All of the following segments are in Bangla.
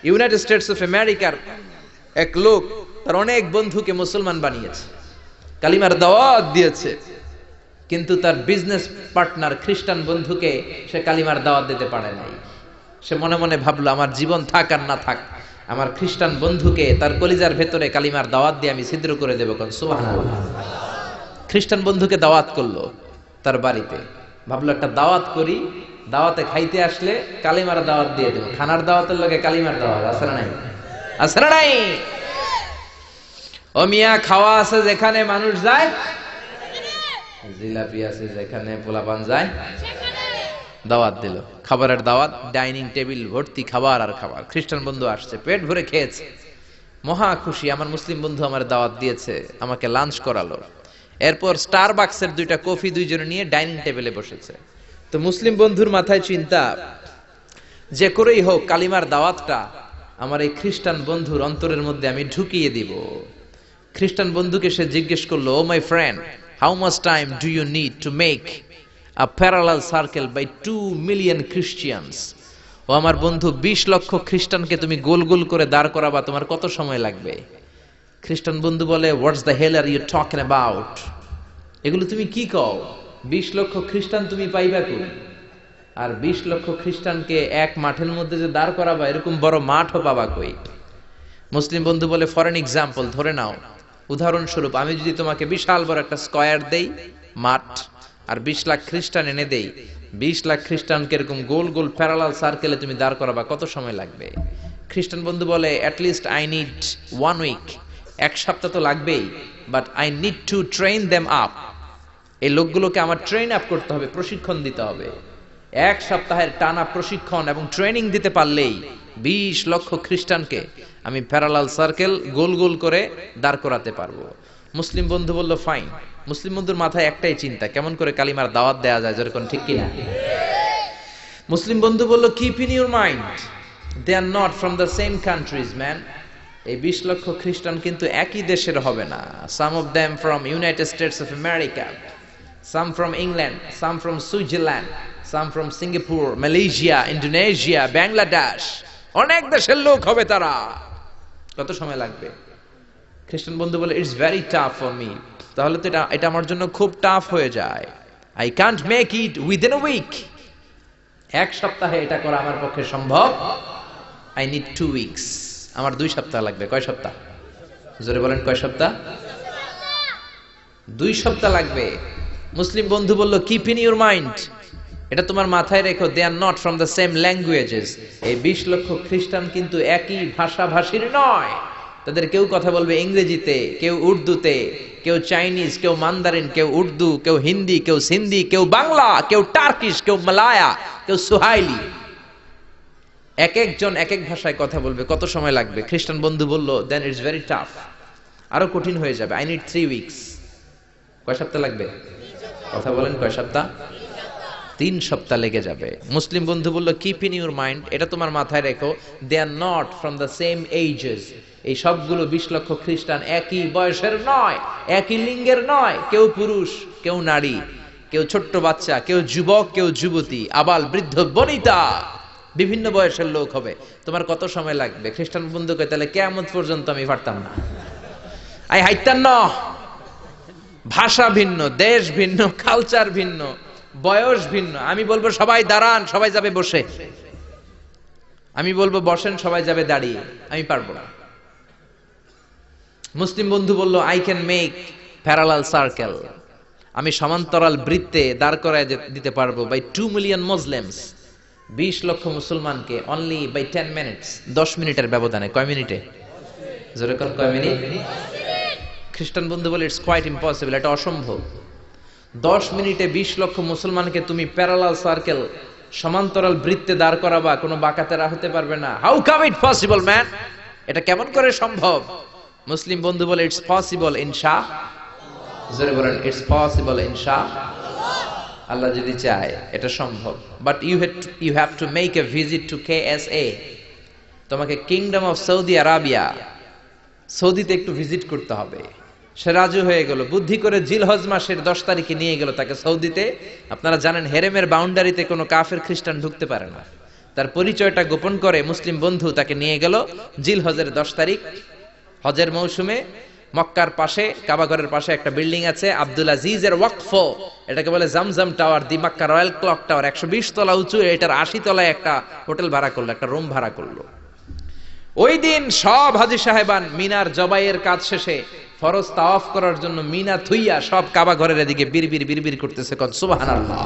ইউনাইটেড স্টেটস অফ আমেরিকার এক লোক তার অনেক বন্ধুকে মুসলমান বানিয়েছে, কালিমার দাওয়াত দিয়েছে, কিন্তু তার বিজনেস পার্টনার খ্রিস্টান বন্ধুকে সে কালিমার দাওয়াত দিতে পারে নাই। সে মনে মনে ভাবলো, আমার জীবন থাক আর না থাক, আমার খ্রিস্টান বন্ধুকে তার কলিজার ভেতরে কালিমার দাওয়াত দিয়ে আমি ছিদ্র করে দেবো। কোন সুবহানাল্লাহ। খ্রিস্টান বন্ধুকে দাওয়াত করলো তার বাড়িতে, ভাবলো একটা দাওয়াত করি, দাওয়াতে খাইতে আসলে কালিমার দাওয়াত দিয়ে দেবো। খানার দাওয়াতের লগে কালিমার দাওয়াত আছে না নাই? আছে না নাই? ও মিয়া, খাওয়া আছে যেখানে মানুষ যায়, জিলাপি আছে যেখানে পোলাপান যায়, দাওয়াত দিল, খাবারের দাওয়াত, ডাইনিং টেবিল ভর্তি খাবার আর খাবার। খ্রিস্টান বন্ধু আসছে, পেট ভরে খেয়েছে, মহা খুশি, আমার মুসলিম বন্ধু আমার দাওয়াত দিয়েছে, আমাকে লাঞ্চ করালো। এরপর স্টারবাকসের 2টা কফি দুইজনে নিয়ে ডাইনিং টেবিলে বসেছে। তো মুসলিম বন্ধুর মাথায় চিন্তা, যে করেই হোক কালিমার দাওয়াতটা আমার এই খ্রিস্টান বন্ধুর অন্তরের মধ্যে আমি ঢুকিয়ে দিব। খ্রিস্টান বন্ধুকে সে জিজ্ঞেস করলো, ও my friend, how much time do you need to make a parallel circle by 2 million Christians? ও আমার বন্ধু, 20 লক্ষ খ্রিস্টানকে তুমি গোল গোল করে দাঁড় করাবা, তোমার কত সময় লাগবে? খ্রিস্টান বন্ধু বলে, what's the hell are you talking about? এগুলো তুমি কি কও? 20 লক্ষ খ্রিস্টান তুমি পাইবা কই? আর 20 লক্ষ খ্রিস্টানকে এক মাঠের মধ্যে যে দাঁড় করাবা, এরকম বড় মাঠও পাবা কই? মুসলিম বন্ধু বলে, ফর এন এক্সাম্পল, ধরে নাও, উদাহরণস্বরূপ আমি যদি তোমাকে বিশাল বড় একটা স্কয়ার দেই, মাঠ, আর 20 লাখ খ্রিস্টান এনে দেই, 20 লাখ খ্রিস্টানকে এরকম গোল গোল প্যারালাল সার্কেলে তুমি দাঁড় করাবা, কত সময় লাগবে? খ্রিস্টান বন্ধু বলে, at least I need 1 week, 1 সপ্তাহ তো লাগবেই, but I need to train them up. এই লোকগুলোকে আমার ট্রেন আপ করতে হবে, প্রশিক্ষণ দিতে হবে। 1 সপ্তাহের টানা প্রশিক্ষণ এবং ট্রেনিং দিতে পারলেই 20 লক্ষ খ্রিস্টানকে আমি প্যারালাল সার্কেল গোল গোল করে দাঁড় করাতে পারবো। মুসলিম বন্ধু বলল, ফাইন। মুসলিম বন্ধুর মাথায় একটাই চিন্তা, কেমন করে কালিমার দাওয়াত দেয়া যায়, যেরকম, ঠিক কিনা? মুসলিম বন্ধু বলল, keep in your mind, they are not from the same countries man. এই 20 লক্ষ খ্রিস্টান কিন্তু একই দেশের হবে না। Some of them from United States of America, some from England, some from Switzerland, some from Singapore, Malaysia, Indonesia, Bangladesh, অনেক দেশের লোক হবে তারা। কত সময় লাগবে? খ্রিস্টান বন্ধু বলে, it's very tough for me. তাহলে তো এটা আমার জন্য খুব টাফ হয়ে যায়। I can't make it within a week. 1 সপ্তাহে এটা করা আমার পক্ষে সম্ভব। I need 2 weeks. আমার 2 সপ্তাহ লাগবে। কয় সপ্তাহ? জোরে বলেন, কয় সপ্তাহ? 2 সপ্তাহ লাগবে। মুসলিম বন্ধু বলল, কিপ ইন ইউর মাইন্ড, এটা তোমার মাথায় রেখো, they are not from the same languages. এই 20 লক্ষ খ্রিস্টান কিন্তু একই ভাষাভাষীর নয়। তাদের কেউ কথা বলবে ইংরেজিতে, কেউ উর্দুতে, কেউ চাইনিজ, কেউ মান্দারিন, কেউ উর্দু, কেউ হিন্দি, কেউ সিন্ধি, কেউ বাংলা, কেউ টার্কিশ, কেউ মালায়া, কেউ সুহাইলি। এক একজন এক এক ভাষায় কথা বলবে, কত সময় লাগবে? খ্রিস্টান বন্ধু বলল, দেন ইটস ভেরি টাফ, আরো কঠিন হয়ে যাবে। I need 3 weeks. কয় সপ্তাহ লাগবে? কথা বলেন, কয় সপ্তাহ? 3 সপ্তাহ লেগে যাবে। মুসলিম বন্ধু বলল, কিপ ইন ইউর মাইন্ড, এটা তোমার মাথায় রেখো, they are not from the same ages. এই সবগুলো 20 লক্ষ খ্রিস্টান একই বয়সের নয়, একই লিঙ্গের নয়। কেউ পুরুষ, কেউ নারী, কেউ ছোট্ট বাচ্চা, কেউ যুবক, কেউ যুবতী, আবাল বৃদ্ধ বনিতা, বিভিন্ন বয়সের লোক হবে। তোমার কত সময় লাগবে? খ্রিস্টান বন্ধুকে, তাহলে কিয়ামত পর্যন্ত আমি পারতাম না, আই হাইতাম না। ভাষা ভিন্ন, দেশ ভিন্ন, কালচার ভিন্ন, বয়স ভিন্ন। আমি বলবো সবাই দাঁড়ান, সবাই যাবে বসে। আমি বলবো বসেন, সবাই যাবে দাঁড়িয়ে। আমি পারবো না। মুসলিম বন্ধু বলল, I can make parallel circle, আমি সমান্তরাল বৃত্তে দাঁড় করায় দিতে পারবো, বাই 2 মিলিয়ন মুসলিমস, 20 লক্ষ মুসলমানকে, অনলি বাই 10 মিনিটস, 10 মিনিটের ব্যবধানে। কয় মিনিটে? জোরে কোন, কয় মিনিট? খ্রিস্টান বন্ধু বলে, ইটস কোয়াইট ইম্পসিবল, এটা অসম্ভব। 10 মিনিটে 20 লক্ষ মুসলমানকে তুমি প্যারালাল সার্কেল, সমান্তরাল বৃত্তে দাঁড় করাবা, কোনো বাঁকাতেরা হতে পারবে না। How come it possible man, এটা কেমন করে সম্ভব? মুসলিম বন্ধু বলে, ইটস পসিবল ইনশাআল্লাহ। জোরে বলেন, ইটস পসিবল ইনশাআল্লাহ। আল্লাহ যদি চায় এটা সম্ভব। But you have to make a visit to KSA। তোমাকে কিংডম অফ সৌদি আরাবিয়া, সৌদিতে একটু ভিজিট করতে হবে। সে রাজু হয়ে গেল, বুদ্ধি করে জিলহজ মাসের 10 তারিখে নিয়ে গেল তাকে সৌদিতে। আপনারা জানেন, হেরেমের বাউন্ডারিতে কোনো কাফের খ্রিস্টান ঢুকতে পারে না। তার পরিচয়টা গোপন করে মুসলিম বন্ধু তাকে নিয়ে গেল জিলহজের 10 তারিখ হজের মৌসুমে মক্কার পাশে কাবাঘরের পাশে একটা বিল্ডিং আছে আব্দুল আজিজের ওয়াকফ, এটাকে বলে জামজাম টাওয়ার, দি মক্কা রয়্যাল ক্লক টাওয়ার, 120 তলা উঁচু, এটার 80 তলায় একটা হোটেল ভাড়া করলো, একটা রুম ভাড়া করলো। ওই দিন সব হাজী সাহেবান মিনার জবাইয়ের কাজ শেষে ফরজ তাওয়াফ করার জন্য মিনা থুইয়া সব কাবা ঘরের এদিকে বিড়বিড় করতেছে, কোন সুবহানাল্লাহ।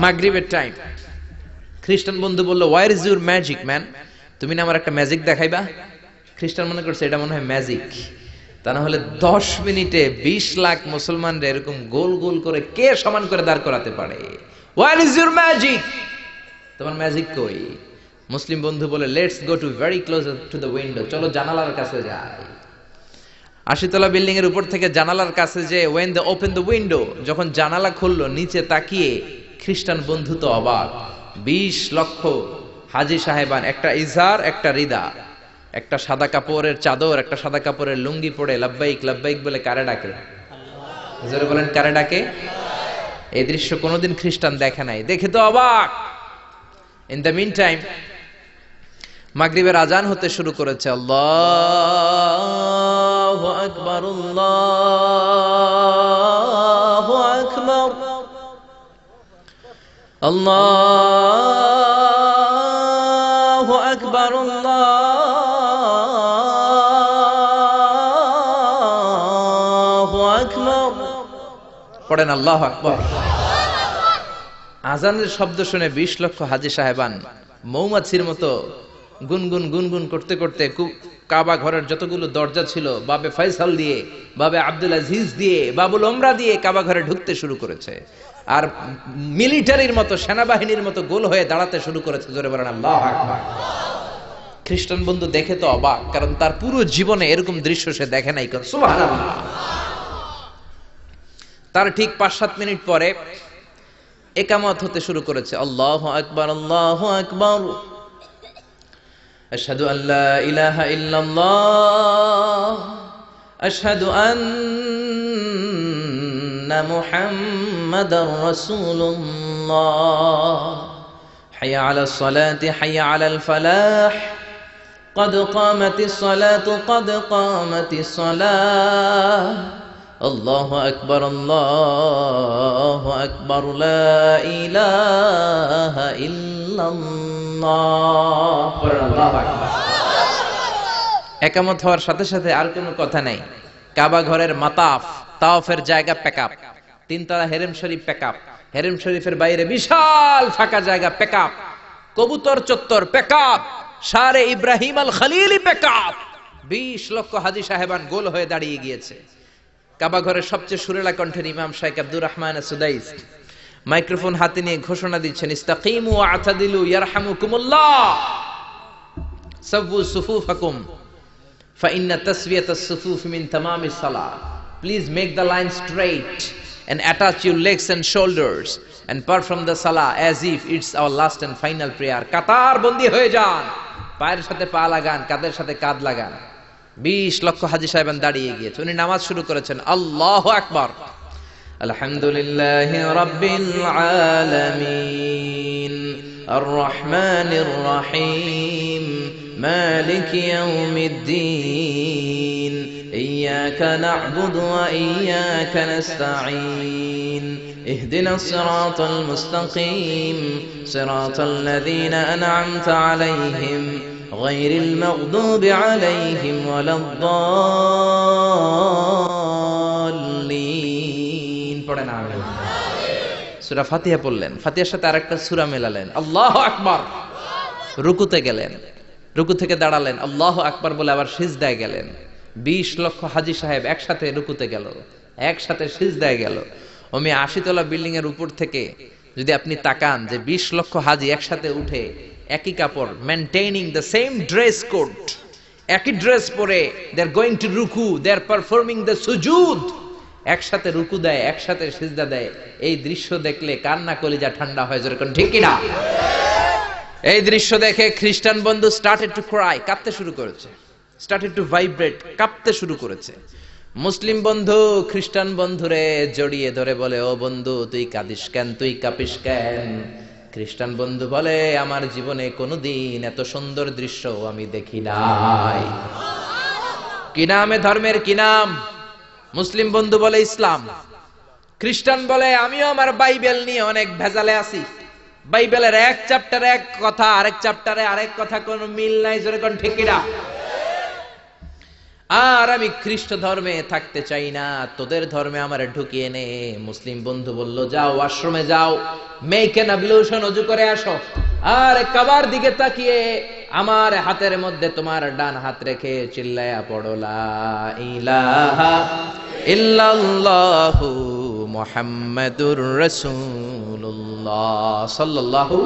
মাগরিবের টাইম। খ্রিস্টান বন্ধু বলল, where is your magic man? তুমি না আমার একটা ম্যাজিক দেখাইবা? খ্রিস্টান মনে করছে এটা মনে হয় ম্যাজিক, তা না হলে 10 মিনিটে 20 লাখ মুসলমানরা এরকম গোল গোল করে কে সমান করে দাঁড় করাতে পারে? Where is your magic? তোমার ম্যাজিক কই? মুসলিম বন্ধু বলে, let's go to very close to the window, চলো জানালার কাছে যাই। 80 তলা বিল্ডিং এর উপর থেকে জানালার কাছে যে when they open the window, যখন জানালা খুললো নিচে তাকিয়ে খ্রিস্টান বন্ধু তো অবাক। 20 লক্ষ হাজী সাহেবান, একটা ইজার একটা রিদা, একটা সাদা কাপড়ের চাদর একটা সাদা কাপড়ের লুঙ্গি পরে লাব্বাইক লাব্বাইক বলে কারে ডাকে? জোরে বলেন, কারে ডাকে? এই দৃশ্য কোনোদিন খ্রিস্টান দেখে নাই, দেখে তো অবাক। ইন দ্য মিন টাইম মাগরিবের আজান হতে শুরু করেছে। আল্লাহু আকবার, আল্লাহু আকবার, আল্লাহু আকবার, আল্লাহু আকবার। পড়েন আল্লাহু আকবার। আজানের শব্দ শুনে 20 লক্ষ হাজী সাহেবান মৌমাছির মতো গুনগুন গুনগুন করতে করতে কাবা ঘরের যতগুলো দরজা ছিল বাবে ফয়সাল দিয়ে, বাবে আব্দুল আজিজ দিয়ে, বাবুল ওমরা দিয়ে কাবা ঘরে ঢুকতে শুরু করেছে, আর মিলিটারির মতো সেনাবাহিনীর মতো গোল হয়ে দাঁড়াতে শুরু করেছে। জোরে বলেন আল্লাহু আকবার। খ্রিস্টান বন্ধু দেখে তো অবাক, কারণ তার পুরো জীবনে এরকম দৃশ্য সে দেখে নাই। সুবহানাল্লাহ। তার ঠিক 5-7 মিনিট পরে ইকামত হতে শুরু করেছে। আল্লাহু আকবার, আল্লাহু আকবার, আশহাদু আল্লা ইলাহা ইল্লাল্লাহ, আশহাদু আন্না মুহাম্মাদার রাসূলুল্লাহ, হাইয়া আলাস সালাতি হাইয়া আলাল ফালাহ, قد قامت الصلاة قد قامت الصلاة، الله أكبر الله أكبر لا إله إلا الله। একামত হওয়ার সাথে সাথে আর কোনো কথা নাই। কাবা ঘরের মাতাফ তাওয়াফের জায়গা প্যাকআপ, 3 তলা হেরেম শরীফ প্যাকআপ, হেরেম শরীফের বাইরে বিশাল ফাঁকা জায়গা প্যাকআপ, কবুতর চত্বর প্যাকআপ, শারে ইব্রাহিম আল খলিলি প্যাকআপ। 20 লক্ষ হাজী সাহেবান গোল হয়ে দাঁড়িয়ে গিয়েছে। কাবা ঘরের সবচেয়ে সুরেলা কণ্ঠের ইমাম শাইখ আব্দুর রহমান সুদাইস মাইক্রোফোন হাতে নিয়ে ঘোষণা দিচ্ছেন, ইস্তাকিমু ওয়া আতাদিলু ইয়ারহামুকুমুল্লাহ, সাওয়ু সুফুফাকুম ফাইন্না তাসওয়িয়াতাস সুফুফ মিন তামামিস সালাহ। Please make the line straight and attach your legs and shoulders and perform the salah as if it's our last and final prayer. কাতার বন্দী হয়ে যান, পায়ের সাথে পা লাগান, কাঁধের সাথে কাঁধ লাগান। 20 লক্ষ হাজী সাহেবান দাঁড়িয়ে গিয়েছে। উনি নামাজ শুরু করেছেন। আল্লাহু আকবার। আলহামদুলিল্লাহি রাব্বিল আলামিন আর রহমানির রহিম মালিকি ইয়াউমিদ্দিন ইয়্যাকা না'বুদু ওয়া ইয়্যাকা নাস্তাঈন ইহদিনাস সিরাতাল মুস্তাকিম সিরাতাল লাযীনা আন'আমতা আলাইহিম غير المغضوب عليهم ولا الضالين। পড়েন আমিন। সূরা ফাতিহা পড়লেন, ফাতিহার সাথে আরেকটা সূরা মেলালেন, আল্লাহু আকবার। রুকুতে গেলেন, রুকু থেকে দাঁড়ালেন, আল্লাহু আকবার বলে আবার সিজদায় গেলেন। 20 লক্ষ হাজী সাহেব একসাথে রুকুতে গেল, একসাথে সিজদায় গেল। ওমি 80 তলা বিল্ডিং এর উপর থেকে যদি আপনি তাকান যে 20 লক্ষ হাজী একসাথে উঠে একই কাপড়, maintaining the same dress code, একই ড্রেস পরে দে আর গোইং টু রুকু, দে আর পারফর্মিং দ্য সুজুদ, একসাথে রুকু দেয়, একসাথে সিজদা দেয়। এই দৃশ্য দেখলে কান্না কলিজা ঠান্ডা হয়ে যায়, ঠিক কি না? এই দৃশ্য দেখে খ্রিস্টান বন্ধু স্টার্টেড টু ক্রাই, কাঁদতে শুরু করেছে, স্টার্টেড টু ভাইব্রেট, কাঁপতে শুরু করেছে। মুসলিম বন্ধু খ্রিস্টান বন্ধুরে জড়িয়ে ধরে বলে, ও বন্ধু তুই কাঁদিস কেন, তুই কাঁপিস কেন? খ্রিস্টান বন্ধু বলে আমার জীবনে কোনোদিন এত সুন্দর দৃশ্য আমি দেখি নাই। কি নামে ধর্মের কি নাম? মুসলিম বন্ধু বলে ইসলাম, খ্রিস্টান বলে আমিও আমার বাইবেল নিয়ে অনেক ভেজালে আছি, বাইবেলের এক চ্যাপ্টারে এক কথা, আরেক চ্যাপ্টারে আরেক কথা, কোনো মিল নাই, জোরে কোন ঠিক কিনা? আর আমি খ্রিস্ট ধর্মে থাকতে চাই না, তোদের ধর্মে আমার ঢুকিয়ে নে। মুসলিম বন্ধু বলল যাও আশ্রমে যাও, মেক এন অ্যাবলিউশন, ওযু করে আসো, আর কাবার দিকে তাকিয়ে আমার হাতের মধ্যে তোমার ডান হাত রেখে চিল্লায়া পড়ো লা ইলাহা ইল্লাল্লাহু মুহাম্মাদুর রাসূলুল্লাহ সাল্লাল্লাহু